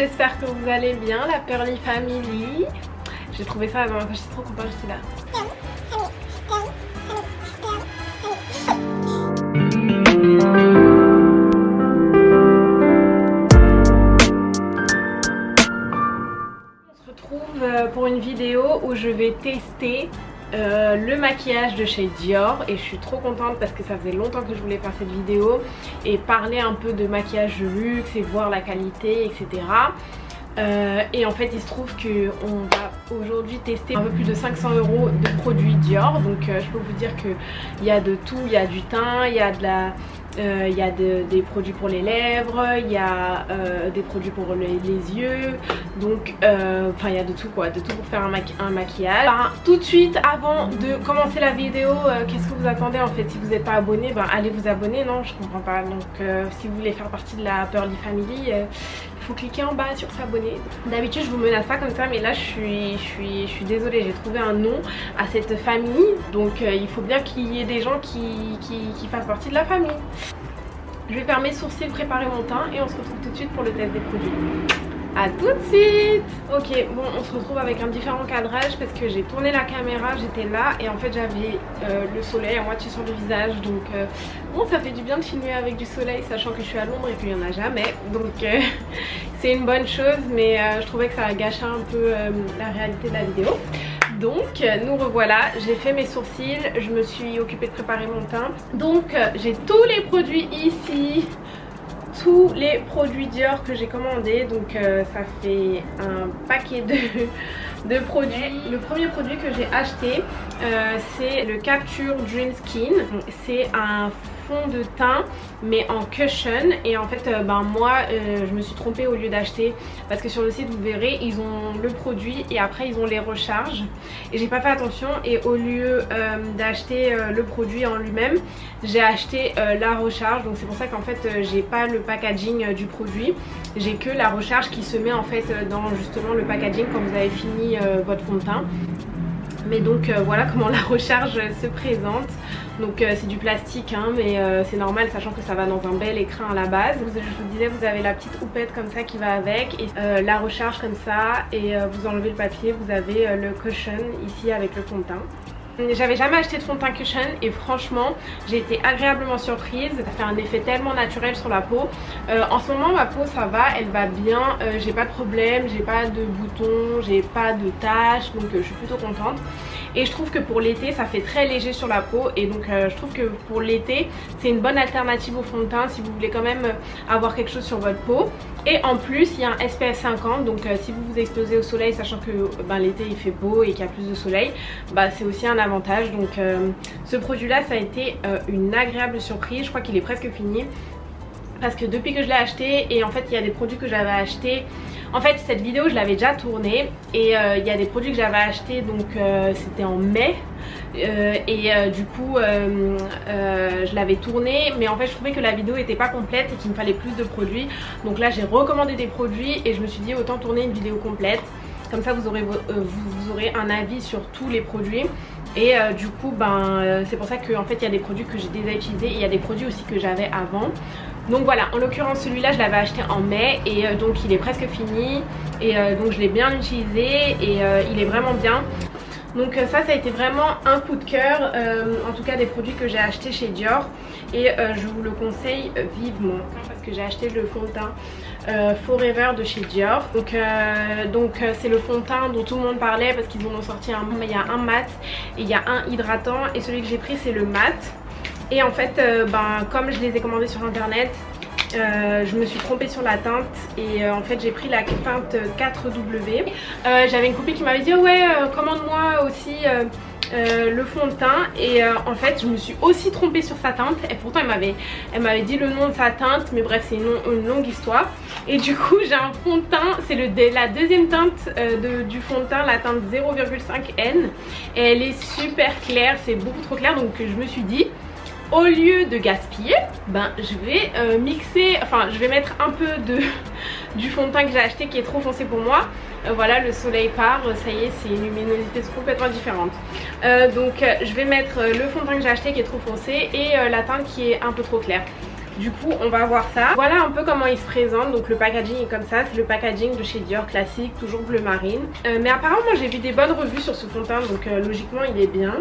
j'espère que vous allez bien, la Pearly Family. J'ai trouvé ça la dernière fois, j'étais trop contente, j'étais là. On se retrouve pour une vidéo où je vais tester le maquillage de chez Dior et je suis trop contente parce que ça faisait longtemps que je voulais faire cette vidéo et parler un peu de maquillage de luxe et voir la qualité, etc. Et en fait il se trouve qu'on va aujourd'hui tester un peu plus de 500 € de produits Dior. Donc je peux vous dire qu'il y a de tout, il y a du teint, il y a de la... il y a des produits pour les lèvres, il y a des produits pour les yeux, donc enfin il y a de tout quoi, de tout pour faire un maquillage. Tout de suite avant de commencer la vidéo, qu'est-ce que vous attendez en fait? Si vous n'êtes pas abonné, allez vous abonner. Non, je comprends pas. Donc si vous voulez faire partie de la Pearly Family, il faut cliquer en bas sur s'abonner. D'habitude je vous menace pas comme ça, mais là je suis désolée, j'ai trouvé un nom à cette famille, donc il faut bien qu'il y ait des gens qui fassent partie de la famille. Je vais faire mes sourcils, préparer mon teint et on se retrouve tout de suite pour le test des produits. A tout de suite. Ok, bon, on se retrouve avec un différent cadrage parce que j'ai tourné la caméra, j'étais là et en fait j'avais le soleil à moitié sur le visage, donc bon, ça fait du bien de filmer avec du soleil sachant que je suis à l'ombre et qu'il n'y en a jamais, donc c'est une bonne chose, mais je trouvais que ça a gâché un peu la réalité de la vidéo. Donc nous revoilà, j'ai fait mes sourcils, je me suis occupée de préparer mon teint. Donc j'ai tous les produits ici, tous les produits Dior que j'ai commandés. Donc ça fait un paquet de produits. Le premier produit que j'ai acheté c'est le Capture Dream Skin. C'est un fond de teint mais en cushion et en fait moi je me suis trompée au lieu d'acheter, parce que sur le site vous verrez ils ont le produit et après ils ont les recharges et j'ai pas fait attention, et au lieu d'acheter le produit en lui-même, j'ai acheté la recharge. Donc c'est pour ça qu'en fait j'ai pas le packaging du produit, j'ai que la recharge qui se met en fait dans justement le packaging quand vous avez fini votre fond de teint. Mais donc voilà comment la recharge se présente. Donc c'est du plastique hein, mais c'est normal sachant que ça va dans un bel écrin à la base. Je vous disais, vous avez la petite houppette comme ça qui va avec et la recharge comme ça, et vous enlevez le papier, vous avez le cushion ici avec le fond de teint. J'avais jamais acheté de fond de teint cushion et franchement j'ai été agréablement surprise. Ça fait un effet tellement naturel sur la peau. En ce moment ma peau ça va, elle va bien, j'ai pas de problème, j'ai pas de boutons, j'ai pas de taches, donc je suis plutôt contente. Et je trouve que pour l'été ça fait très léger sur la peau, et donc je trouve que pour l'été c'est une bonne alternative au fond de teint si vous voulez quand même avoir quelque chose sur votre peau. Et en plus il y a un SPF 50, donc si vous vous exposez au soleil, sachant que l'été il fait beau et qu'il y a plus de soleil, c'est aussi un avantage. Donc ce produit là ça a été une agréable surprise. Je crois qu'il est presque fini parce que depuis que je l'ai acheté, et en fait il y a des produits que j'avais achetés. En fait cette vidéo je l'avais déjà tournée et il y a des produits que j'avais achetés, donc c'était en mai du coup je l'avais tournée, mais en fait je trouvais que la vidéo était pas complète et qu'il me fallait plus de produits. Donc là j'ai recommandé des produits et je me suis dit autant tourner une vidéo complète, comme ça vous aurez un avis sur tous les produits. Et du coup c'est pour ça qu'en fait il y a des produits que j'ai déjà utilisés et il y a des produits aussi que j'avais avant. Donc voilà, en l'occurrence celui-là je l'avais acheté en mai et donc il est presque fini, et donc je l'ai bien utilisé et il est vraiment bien. Donc ça a été vraiment un coup de cœur, en tout cas des produits que j'ai achetés chez Dior, et je vous le conseille vivement parce que j'ai acheté le fond de teint Forever de chez Dior. Donc c'est le fond de teint dont tout le monde parlait parce qu'ils en ont sorti il y a un mat et il y a un hydratant, et celui que j'ai pris c'est le mat. Et en fait comme je les ai commandés sur internet, je me suis trompée sur la teinte et en fait j'ai pris la teinte 4W. J'avais une copine qui m'avait dit ouais commande-moi aussi le fond de teint, et en fait je me suis aussi trompée sur sa teinte, et pourtant elle m'avait dit le nom de sa teinte, mais bref c'est une longue histoire. Et du coup j'ai un fond de teint, c'est la deuxième teinte du fond de teint, la teinte 0,5N, et elle est super claire, c'est beaucoup trop clair. Donc je me suis dit au lieu de gaspiller, je vais mixer, enfin je vais mettre un peu du fond de teint que j'ai acheté qui est trop foncé pour moi. Voilà, le soleil part, ça y est, c'est une luminosité complètement différente. Donc je vais mettre le fond de teint que j'ai acheté qui est trop foncé et la teinte qui est un peu trop claire. Du coup on va voir ça. Voilà un peu comment il se présente. Donc le packaging est comme ça, c'est le packaging de chez Dior classique, toujours bleu marine. Mais apparemment j'ai vu des bonnes revues sur ce fond de teint, donc logiquement il est bien.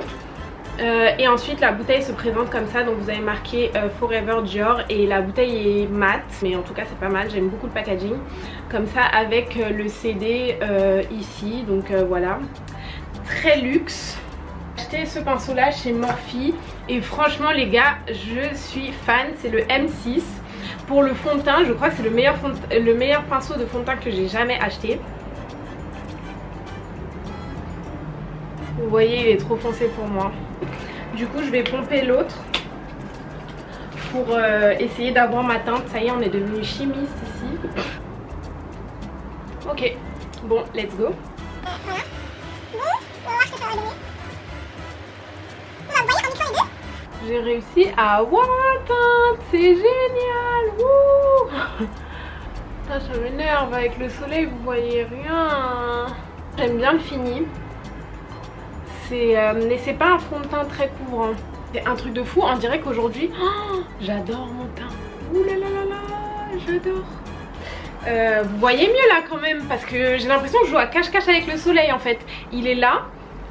Et ensuite la bouteille se présente comme ça, donc vous avez marqué Forever Dior et la bouteille est mate, mais en tout cas c'est pas mal, j'aime beaucoup le packaging comme ça avec le CD ici, donc voilà, très luxe. J'ai acheté ce pinceau là chez Morphe et franchement les gars je suis fan, c'est le M6. Pour le fond de teint je crois que c'est le meilleur pinceau de fond de teint que j'ai jamais acheté. Vous voyez il est trop foncé pour moi. Du coup je vais pomper l'autre pour essayer d'avoir ma teinte. Ça y est on est devenu chimiste ici. Ok bon let's go. J'ai réussi à avoir ma teinte, c'est génial. Wouh. Ça m'énerve avec le soleil, vous voyez rien. J'aime bien le fini. Mais c'est pas un fond de teint très couvrant. C'est un truc de fou, on dirait qu'aujourd'hui j'adore mon teint. Ouh là là là là, j'adore. Vous voyez mieux là quand même, parce que j'ai l'impression que je joue à cache-cache avec le soleil en fait. Il est là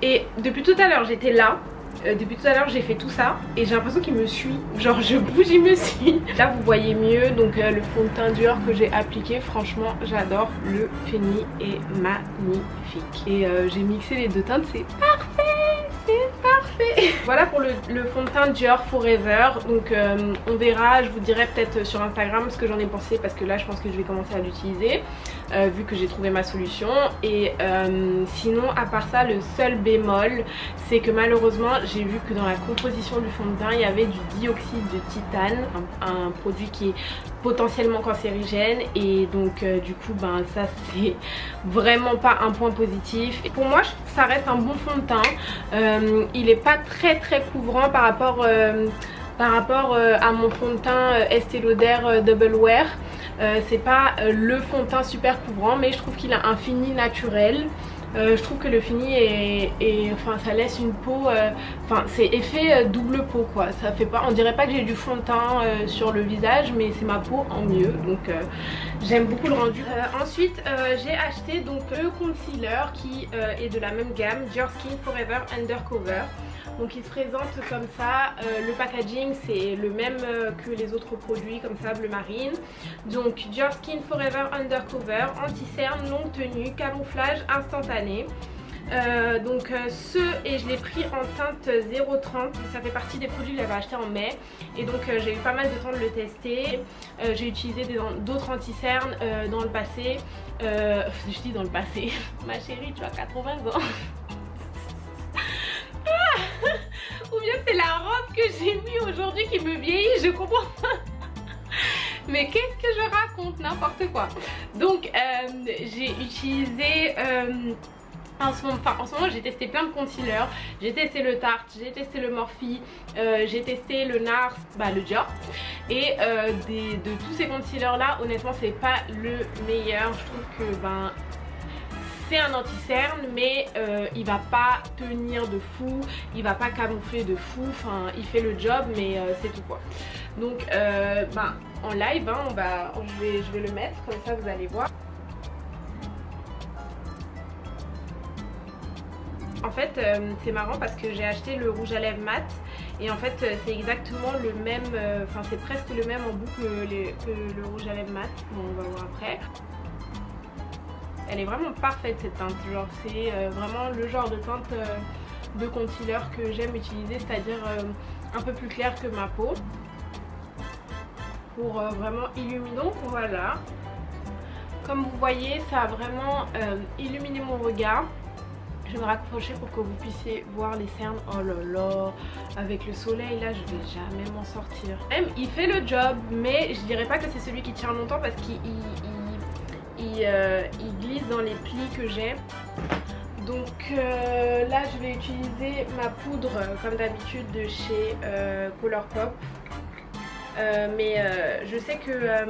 et depuis tout à l'heure j'étais là. Depuis tout à l'heure j'ai fait tout ça et j'ai l'impression qu'il me suit, genre je bouge il me suit. Là vous voyez mieux, donc le fond de teint Dior que j'ai appliqué, franchement j'adore, le fini est magnifique. Et j'ai mixé les deux teintes, c'est parfait, c'est parfait. Voilà pour le fond de teint Dior Forever, donc on verra, je vous dirai peut-être sur Instagram ce que j'en ai pensé, parce que là je pense que je vais commencer à l'utiliser vu que j'ai trouvé ma solution. Et sinon à part ça, le seul bémol c'est que malheureusement j'ai vu que dans la composition du fond de teint il y avait du dioxyde de titane, un produit qui est potentiellement cancérigène, et donc du coup ben ça c'est vraiment pas un point positif. Et pour moi ça reste un bon fond de teint, il est pas très couvrant par rapport à mon fond de teint Estée Lauder Double Wear. C'est pas le fond de teint super couvrant, mais je trouve qu'il a un fini naturel. Je trouve que le fini enfin ça laisse une peau, enfin c'est effet double peau quoi. Ça fait pas, on dirait pas que j'ai du fond de teint sur le visage, mais c'est ma peau en mieux, donc j'aime beaucoup le rendu. Ensuite j'ai acheté donc le concealer qui est de la même gamme, Dior Skin Forever Undercover. Donc il se présente comme ça, le packaging c'est le même que les autres produits comme ça, bleu marine. Donc Dior Skin Forever Undercover, anti-cerne, longue tenue, camouflage instantané. Et je l'ai pris en teinte 0,30, ça fait partie des produits que j'avais acheté en mai, et donc j'ai eu pas mal de temps de le tester. J'ai utilisé d'autres anti-cernes dans le passé, je dis dans le passé, ma chérie tu as 80 ans. Ou bien c'est la robe que j'ai mis aujourd'hui qui me vieillit, je comprends pas. Mais qu'est-ce que je raconte, n'importe quoi. Donc j'ai utilisé en ce moment j'ai testé plein de concealers. J'ai testé le Tarte, j'ai testé le Morphe, j'ai testé le NARS, le Dior. Et de tous ces concealers là, honnêtement c'est pas le meilleur. Je trouve que c'est un anti-cerne, mais il va pas tenir de fou, il va pas camoufler de fou, enfin il fait le job, mais c'est tout quoi. Donc en live je vais le mettre comme ça vous allez voir. En fait c'est marrant parce que j'ai acheté le rouge à lèvres mat et en fait c'est exactement le même, enfin c'est presque le même en boucle que le rouge à lèvres mat. Bon on va voir après. Elle est vraiment parfaite cette teinte, genre c'est vraiment le genre de teinte de concealer que j'aime utiliser, c'est-à-dire un peu plus clair que ma peau pour vraiment illuminer. Donc voilà, comme vous voyez ça a vraiment illuminé mon regard. Je vais me rapprocher pour que vous puissiez voir les cernes. Oh là là, avec le soleil là je vais jamais m'en sortir. Même il fait le job, mais je dirais pas que c'est celui qui tient longtemps parce qu'il glisse dans les plis que j'ai. Donc là je vais utiliser ma poudre comme d'habitude de chez Colourpop. Mais je sais que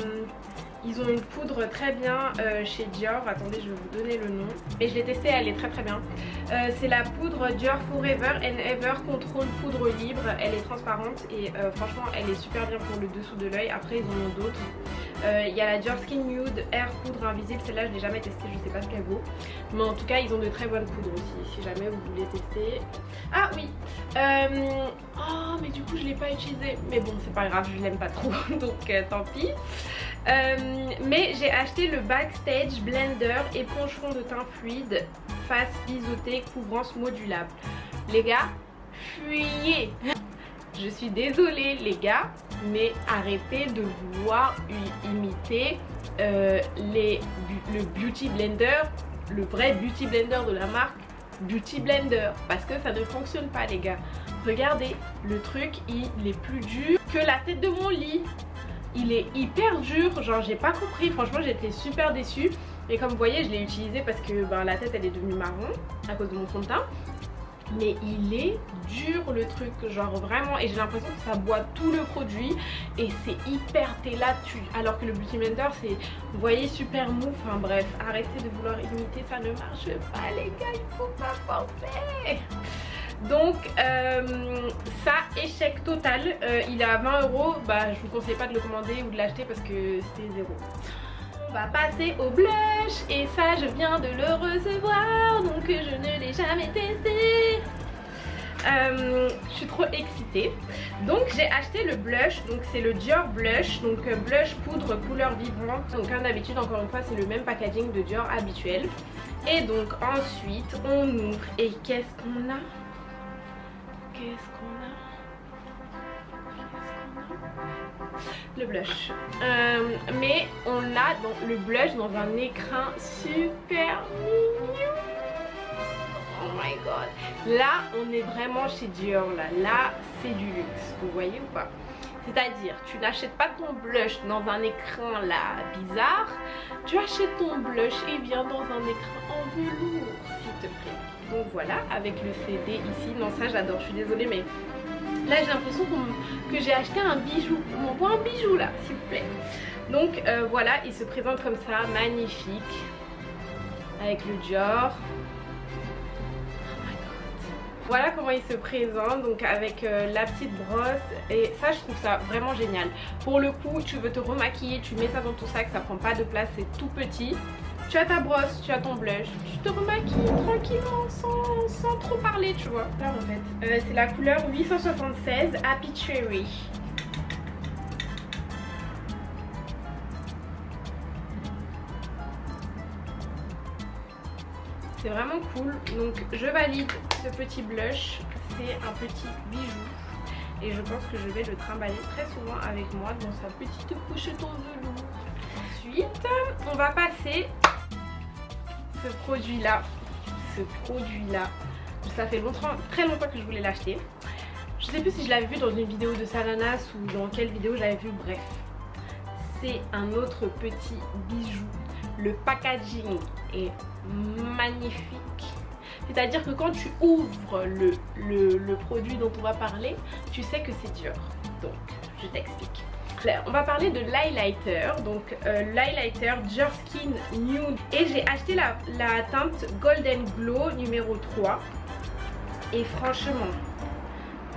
Ils ont une poudre très bien chez Dior. Attendez, je vais vous donner le nom. Et je l'ai testée, elle est très bien. C'est la poudre Dior Forever and Ever Control Poudre Libre. Elle est transparente et franchement elle est super bien pour le dessous de l'œil. Après ils en ont d'autres. Il y a la Dior Skin Nude Air Poudre Invisible. Celle-là je l'ai jamais testée, je sais pas ce qu'elle vaut. Mais en tout cas ils ont de très bonnes poudres aussi, si jamais vous voulez tester. Ah oui, oh mais du coup je l'ai pas utilisée. Mais bon c'est pas grave, je l'aime pas trop donc tant pis. Mais j'ai acheté le Backstage Blender éponge fond de teint fluide face biseautée couvrance modulable. Les gars, fuyez. Je suis désolée les gars, mais arrêtez de vouloir imiter le Beauty Blender, le vrai Beauty Blender de la marque Beauty Blender, parce que ça ne fonctionne pas les gars. Regardez, le truc il est plus dur que la tête de mon lit. Il est hyper dur, genre j'ai pas compris, franchement j'étais super déçue. Et comme vous voyez je l'ai utilisé parce que ben, la tête elle est devenue marron à cause de mon fond de teint. Mais il est dur le truc, genre vraiment, et j'ai l'impression que ça boit tout le produit. Et c'est hyper, t'es là dessus. Alors que le Beauty Blender c'est, vous voyez, super mou. Enfin bref, arrêtez de vouloir imiter, ça ne marche pas les gars, il faut pas forcer. Donc ça, échec total. Il est à 20 €. Bah je vous conseille pas de le commander ou de l'acheter parce que c'était 0. On va passer au blush. Et ça je viens de le recevoir, donc je ne l'ai jamais testé. Je suis trop excitée. Donc j'ai acheté le blush. Donc c'est le Dior Blush. Donc blush poudre couleur vivante. Donc comme d'habitude encore une fois c'est le même packaging de Dior habituel. Et donc ensuite on ouvre. Et qu'est-ce qu'on a? Qu'est-ce qu'on a? Le blush. Mais on a donc le blush dans un écrin super mignon. Oh my god. Là on est vraiment chez Dior là. Là c'est du luxe. Vous voyez ou pas? C'est-à-dire tu n'achètes pas ton blush dans un écrin là bizarre. Tu achètes ton blush et vient dans un écrin en velours s'il te plaît. Donc voilà, avec le CD ici. Non ça j'adore, je suis désolée mais là j'ai l'impression que j'ai acheté un bijou. On m'envoie un bijou là s'il vous plaît. Donc voilà, il se présente comme ça, magnifique. Avec le Dior. Voilà comment il se présente, donc avec la petite brosse. Et ça je trouve ça vraiment génial. Pour le coup tu veux te remaquiller, tu mets ça dans ton sac, ça prend pas de place, c'est tout petit. Tu as ta brosse, tu as ton blush, tu te remaquilles tranquillement sans trop parler tu vois. Là en fait c'est la couleur 876 Happy Cherry. C'est vraiment cool, donc je valide ce petit blush, c'est un petit bijou et je pense que je vais le trimballer très souvent avec moi dans sa petite pochette en velours. Ensuite on va passer ce produit là, ça fait très longtemps que je voulais l'acheter. Je sais plus si je l'avais vu dans une vidéo de Salanas ou dans quelle vidéo j'avais vu, bref. C'est un autre petit bijou. Le packaging est magnifique. C'est-à-dire que quand tu ouvres le produit dont on va parler, tu sais que c'est Dior. Donc, je t'explique. On va parler de l'highlighter. Donc, l'highlighter Dior Skin Nude. Et j'ai acheté la teinte Golden Glow numéro 3. Et franchement,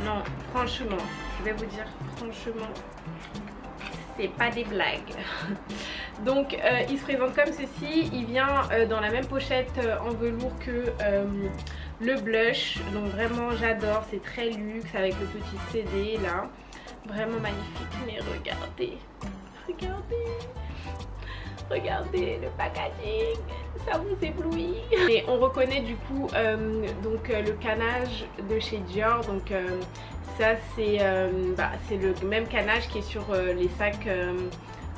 non, franchement, je vais vous dire, franchement, c'est pas des blagues. Donc il se présente comme ceci. Il vient dans la même pochette en velours que le blush. Donc vraiment j'adore, c'est très luxe avec le petit CD là. Vraiment magnifique. Mais regardez, regardez le packaging, ça vous éblouit. Et on reconnaît du coup donc le canage de chez Dior. Donc ça c'est le même canage qui est sur les sacs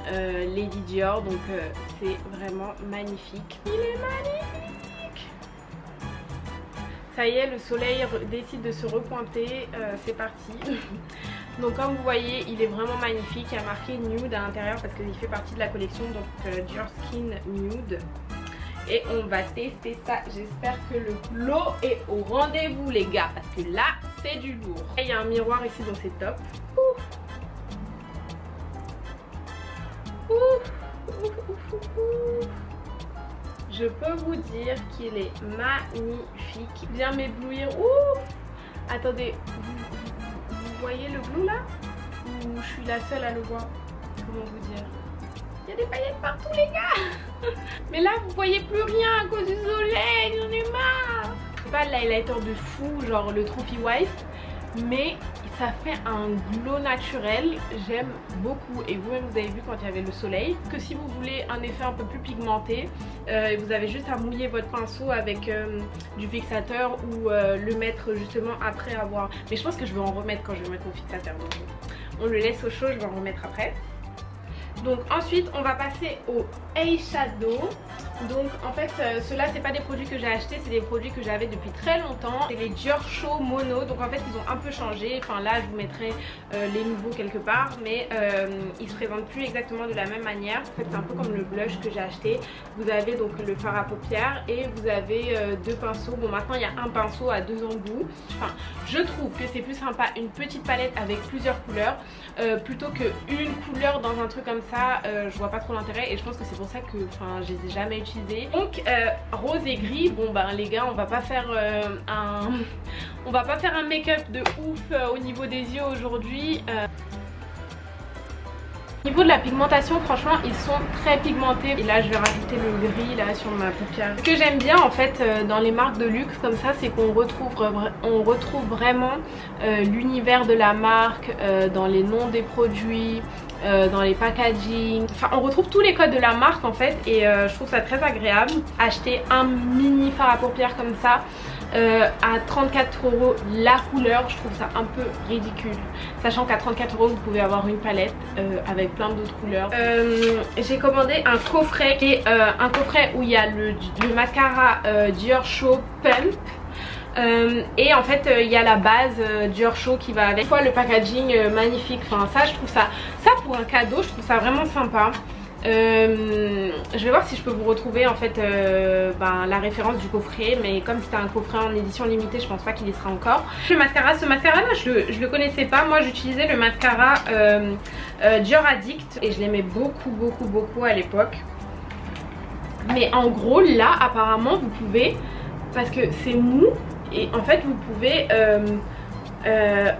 Lady Dior. Donc c'est vraiment magnifique. Il est magnifique. Ça y est, le soleil décide de se repointer. C'est parti. Donc comme vous voyez il est vraiment magnifique. Il y a marqué nude à l'intérieur parce qu'il fait partie de la collection donc Dior Skin Nude. Et on va tester ça. J'espère que le glow est au rendez-vous les gars, parce que là c'est du lourd. Et il y a un miroir ici donc c'est top. Ouh. Ouh. je peux vous dire qu'il est magnifique. Il vient m'éblouir. Ouh! Attendez, vous voyez le bleu là? Ou je suis la seule à le voir? Comment vous dire? Il y a des paillettes partout les gars. Mais là vous voyez plus rien à cause du soleil, j'en ai marre. C'est pas le highlighter de fou, genre le Trophy Wife, mais ça fait un glow naturel, j'aime beaucoup. Et vous-même vous avez vu quand il y avait le soleil que si vous voulez un effet un peu plus pigmenté, vous avez juste à mouiller votre pinceau avec du fixateur ou le mettre justement après avoir... Mais je pense que je vais en remettre quand je vais mettre mon fixateur, donc on le laisse au chaud, je vais en remettre après. Donc ensuite on va passer au eyeshadow. Donc en fait ceux-là c'est pas des produits que j'ai achetés, c'est des produits que j'avais depuis très longtemps. C'est les Dior Show Mono, donc en fait ils ont un peu changé. Enfin là je vous mettrai les nouveaux quelque part, mais ils se présentent plus exactement de la même manière. En fait c'est un peu comme le blush que j'ai acheté. Vous avez donc le fard à paupières et vous avez deux pinceaux. Bon maintenant il y a un pinceau à deux embouts. Enfin je trouve que c'est plus sympa une petite palette avec plusieurs couleurs plutôt qu'une couleur dans un truc comme ça. Je vois pas trop l'intérêt et je pense que c'est pour ça que je les ai jamais utilisés. Donc rose et gris, bon ben les gars on va pas faire un make-up de ouf au niveau des yeux aujourd'hui. Au niveau de la pigmentation, franchement ils sont très pigmentés. Et là je vais rajouter le gris là sur ma paupière. Ce que j'aime bien en fait dans les marques de luxe comme ça, c'est qu'on retrouve vraiment l'univers de la marque dans les noms des produits, dans les packaging. Enfin on retrouve tous les codes de la marque en fait. Et je trouve ça très agréable. Acheter un mini fard à paupières comme ça à 34 € la couleur, je trouve ça un peu ridicule, sachant qu'à 34 € vous pouvez avoir une palette avec plein d'autres couleurs. J'ai commandé un coffret qui est un coffret où il y a le mascara Dior Show Pump. Et en fait il y a la base Dior Show qui va avec. Une fois le packaging magnifique, enfin ça je trouve ça pour un cadeau, je trouve ça vraiment sympa. Je vais voir si je peux vous retrouver en fait la référence du coffret, mais comme c'était un coffret en édition limitée je pense pas qu'il y sera encore. Le mascara, ce mascara là je le connaissais pas. Moi j'utilisais le mascara Dior Addict et je l'aimais beaucoup à l'époque. Mais en gros là apparemment vous pouvez, parce que c'est mou et en fait vous pouvez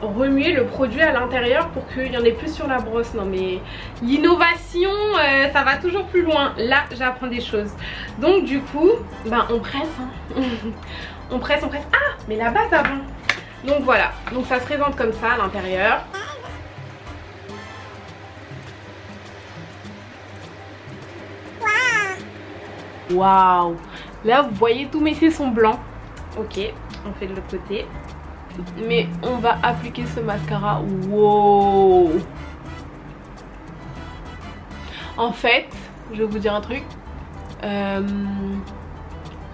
remuer le produit à l'intérieur pour qu'il y en ait plus sur la brosse. Non mais l'innovation ça va toujours plus loin. Là j'apprends des choses. Donc du coup on presse hein. on presse. Ah mais la base avant. Donc voilà, donc ça se présente comme ça à l'intérieur. Waouh. Là vous voyez tous mes cils sont blancs. Ok, on fait de l'autre côté. Mais on va appliquer ce mascara. Wow. En fait, je vais vous dire un truc.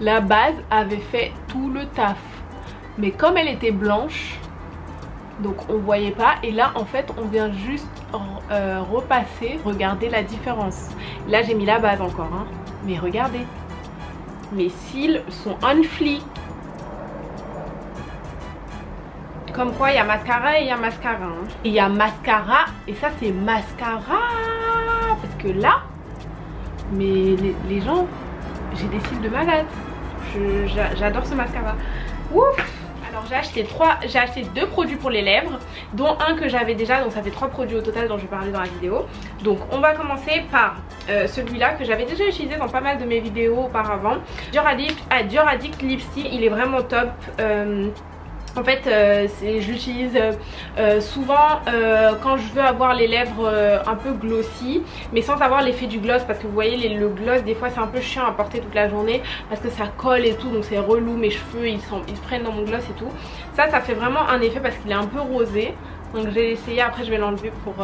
La base avait fait tout le taf. Mais comme elle était blanche, donc on voyait pas. Et là en fait on vient juste repasser. Regardez la différence. Là j'ai mis la base encore hein. Mais regardez, mes cils sont on fleek. Comme quoi il y a mascara et il y a mascara hein. Et il y a mascara et ça c'est mascara. Parce que là, mais les gens, j'ai des cils de malade. J'adore ce mascara. Ouf. Alors j'ai acheté deux produits pour les lèvres, dont un que j'avais déjà, donc ça fait 3 produits au total dont je vais parler dans la vidéo. Donc on va commencer par celui-là que j'avais déjà utilisé dans pas mal de mes vidéos auparavant. Dior Addict Lipstick, il est vraiment top. En fait je l'utilise souvent quand je veux avoir les lèvres un peu glossy mais sans avoir l'effet du gloss, parce que vous voyez le gloss des fois c'est un peu chiant à porter toute la journée parce que ça colle et tout, donc c'est relou, mes cheveux ils se prennent dans mon gloss et tout. Ça fait vraiment un effet parce qu'il est un peu rosé, donc je vais l'essayer, après je vais l'enlever pour...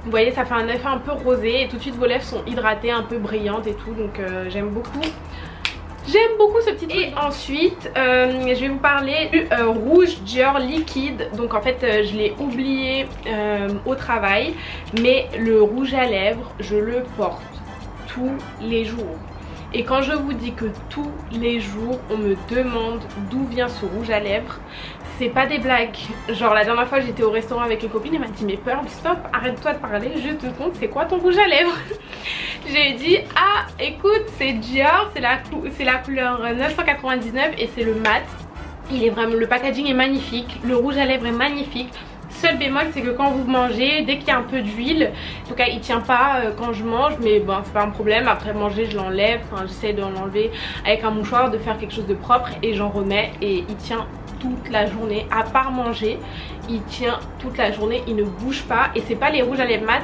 Vous voyez ça fait un effet un peu rosé et tout de suite vos lèvres sont hydratées, un peu brillantes et tout, donc j'aime beaucoup. J'aime beaucoup ce petit truc. Et ensuite je vais vous parler du rouge Dior liquide. Donc en fait je l'ai oublié au travail, mais le rouge à lèvres je le porte tous les jours. Et quand je vous dis que tous les jours on me demande d'où vient ce rouge à lèvres, c'est pas des blagues. Genre la dernière fois j'étais au restaurant avec une copine, elle m'a dit mais Pearl stop, arrête-toi de parler, je te compte c'est quoi ton rouge à lèvres. J'ai dit ah écoute c'est Dior, c'est la couleur 999 et c'est le mat. Il est vraiment, le packaging est magnifique, le rouge à lèvres est magnifique. Seul bémol c'est que quand vous mangez, dès qu'il y a un peu d'huile, en tout cas il tient pas quand je mange, mais bon c'est pas un problème, après manger je l'enlève, enfin j'essaie de l'enlever avec un mouchoir, de faire quelque chose de propre et j'en remets et il tient toute la journée, à part manger, il tient toute la journée, il ne bouge pas et c'est pas les rouges à lèvres mat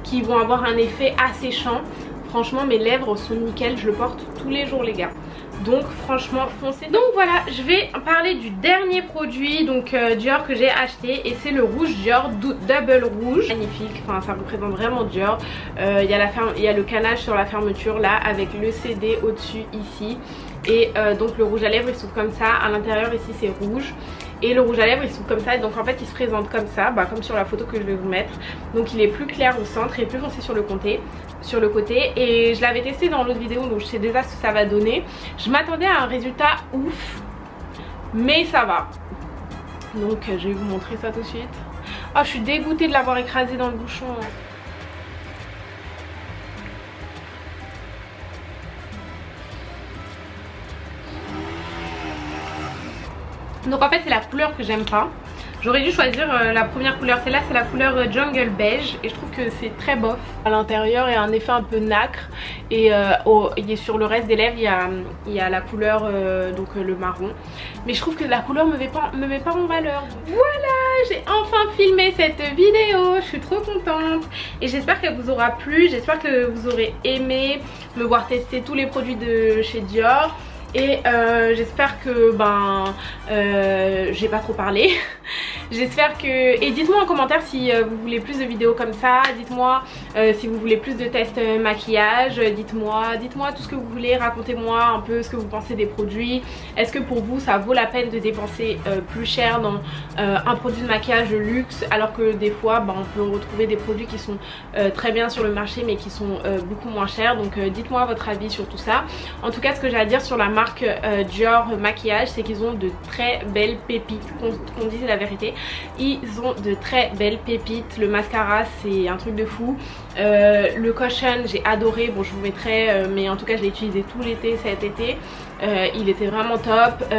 qui vont avoir un effet asséchant. Franchement mes lèvres sont nickel, je le porte tous les jours les gars. Donc franchement foncez. Donc voilà, je vais parler du dernier produit donc Dior que j'ai acheté et c'est le rouge Dior Double Rouge. Magnifique, enfin ça représente vraiment Dior. Il y a le canage sur la fermeture là avec le CD au dessus ici. Et donc le rouge à lèvres il s'ouvre comme ça, à l'intérieur ici c'est rouge. Et le rouge à lèvres il s'ouvre comme ça, donc en fait il se présente comme ça, bah, comme sur la photo que je vais vous mettre. Donc il est plus clair au centre et plus foncé sur le côté. Et je l'avais testé dans l'autre vidéo donc je sais déjà ce que ça va donner. Je m'attendais à un résultat ouf, mais ça va. Donc je vais vous montrer ça tout de suite. Oh je suis dégoûtée de l'avoir écrasé dans le bouchon. Donc en fait c'est la couleur que j'aime pas. J'aurais dû choisir la première couleur, celle-là c'est la couleur Jungle Beige et je trouve que c'est très bof. À l'intérieur il y a un effet un peu nacre et sur le reste des lèvres il y a la couleur donc le marron. Mais je trouve que la couleur me met pas en valeur. Voilà, j'ai enfin filmé cette vidéo, je suis trop contente et j'espère qu'elle vous aura plu, j'espère que vous aurez aimé me voir tester tous les produits de chez Dior. Et j'espère que j'ai pas trop parlé. J'espère que... Et dites-moi en commentaire si vous voulez plus de vidéos comme ça. Dites-moi si vous voulez plus de tests maquillage. Dites-moi tout ce que vous voulez. Racontez-moi un peu ce que vous pensez des produits. Est-ce que pour vous ça vaut la peine de dépenser plus cher dans un produit de maquillage de luxe, alors que des fois on peut retrouver des produits qui sont très bien sur le marché mais qui sont beaucoup moins chers. Donc dites-moi votre avis sur tout ça. En tout cas ce que j'ai à dire sur la marque Dior maquillage, c'est qu'ils ont de très belles pépites, qu'on dise la vérité. Ils ont de très belles pépites. Le mascara c'est un truc de fou. Le cushion j'ai adoré, bon je vous mettrai mais en tout cas je l'ai utilisé tout l'été cet été. Il était vraiment top.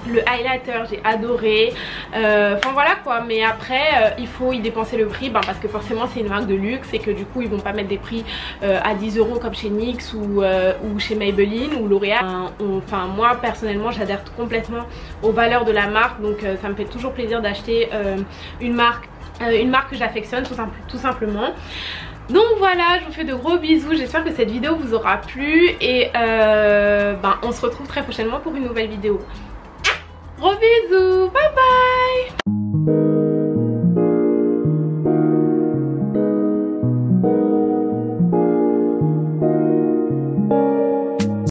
Le highlighter j'ai adoré, enfin voilà quoi. Mais après il faut y dépenser le prix parce que forcément c'est une marque de luxe et que du coup ils vont pas mettre des prix à 10 € comme chez NYX ou chez Maybelline ou L'Oréal. Enfin moi personnellement j'adhère complètement aux valeurs de la marque, donc ça me fait toujours plaisir d'acheter une marque que j'affectionne tout simplement. Donc voilà, je vous fais de gros bisous, j'espère que cette vidéo vous aura plu et on se retrouve très prochainement pour une nouvelle vidéo. Gros bisous, bye bye.